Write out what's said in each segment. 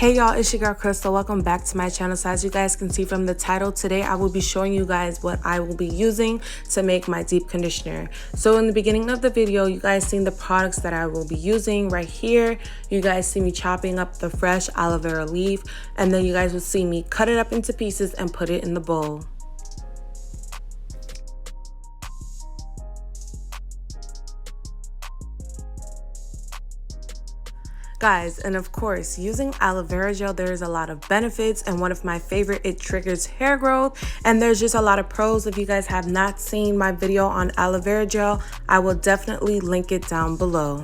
Hey y'all, it's your girl Crystal. Welcome back to my channel. So as you guys can see from the title, today I will be showing you guys what I will be using to make my deep conditioner. So in the beginning of the video, you guys seen the products that I will be using right here. You guys see me chopping up the fresh aloe vera leaf, and then you guys will see me cut it up into pieces and put it in the bowl. Guys, and of course, using aloe vera gel, there's a lot of benefits, and one of my favorite, it triggers hair growth, and there's just a lot of pros. If you guys have not seen my video on aloe vera gel, I will definitely link it down below.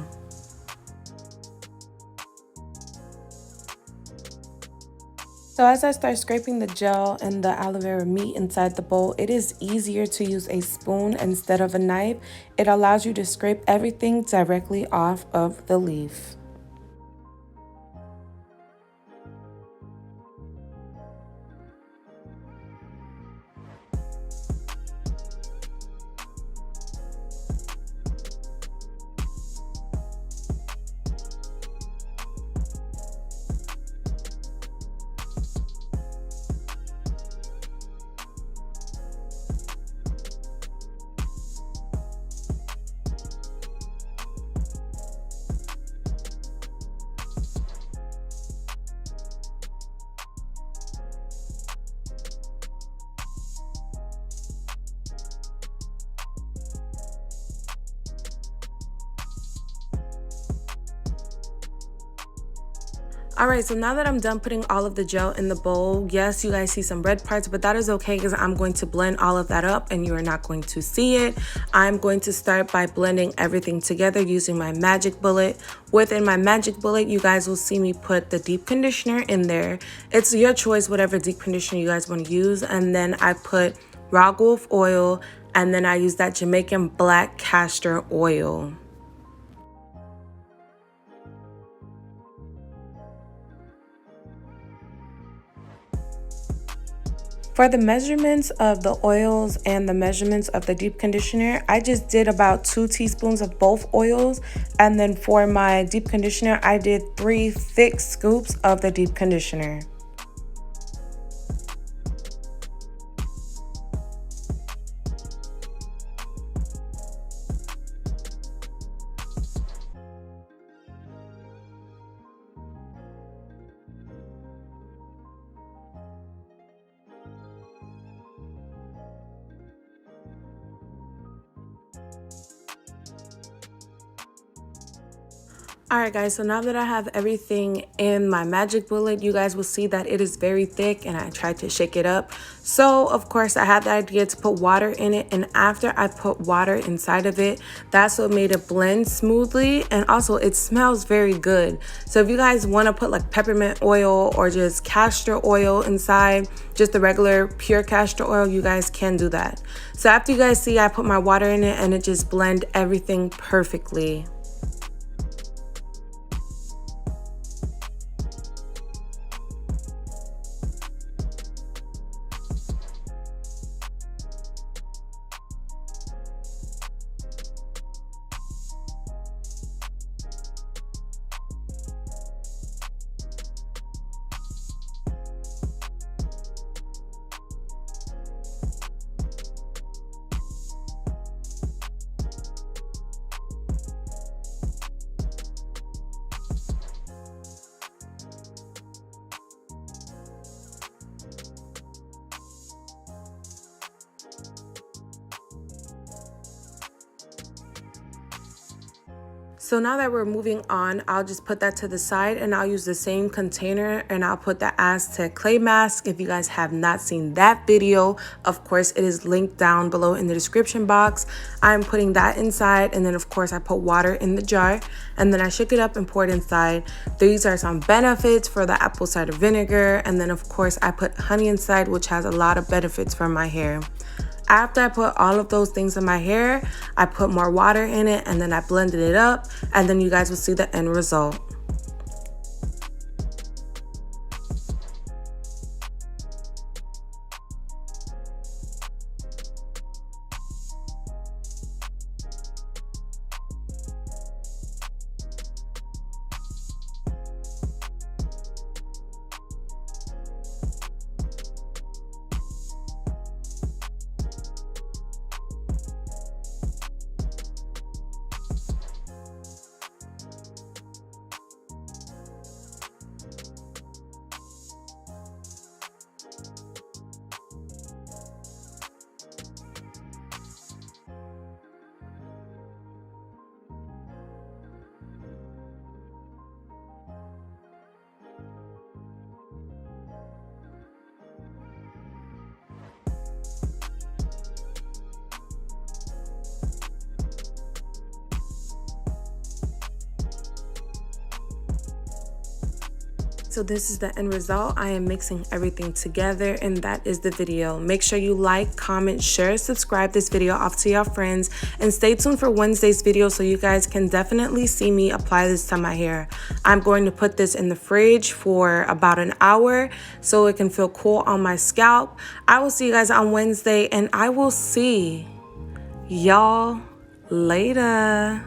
So as I start scraping the gel and the aloe vera meat inside the bowl, it is easier to use a spoon instead of a knife. It allows you to scrape everything directly off of the leaf. Alright, so now that I'm done putting all of the gel in the bowl, yes, you guys see some red parts, but that is okay because I'm going to blend all of that up and you are not going to see it. I'm going to start by blending everything together using my magic bullet. Within my magic bullet, you guys will see me put the deep conditioner in there. It's your choice, whatever deep conditioner you guys want to use. And then I put raw wolf oil, and then I use that Jamaican black castor oil. For the measurements of the oils and the measurements of the deep conditioner, I just did about 2 teaspoons of both oils. And then for my deep conditioner, I did 3 thick scoops of the deep conditioner. Alright guys, so now that I have everything in my magic bullet, you guys will see that it is very thick and I tried to shake it up. So of course I had the idea to put water in it, and after I put water inside of it, that's what made it blend smoothly, and also it smells very good. So if you guys want to put like peppermint oil or just castor oil inside, just the regular pure castor oil, you guys can do that. So after you guys see I put my water in it and it just blend everything perfectly. So now that we're moving on, I'll just put that to the side and I'll use the same container and I'll put the AZTEC clay mask. If you guys have not seen that video, of course it is linked down below in the description box. I'm putting that inside, and then of course I put water in the jar and then I shook it up and poured inside. These are some benefits for the apple cider vinegar, and then of course I put honey inside, which has a lot of benefits for my hair. After I put all of those things in my hair, I put more water in it and then I blended it up, and then you guys will see the end result. so this is the end result. I am mixing everything together, and that is the video. Make sure you like, comment, share, subscribe this video off to your friends, and stay tuned for Wednesday's video so you guys can definitely see me apply this to my hair. I'm going to put this in the fridge for about an hour so it can feel cool on my scalp. I will see you guys on Wednesday, and I will see y'all later.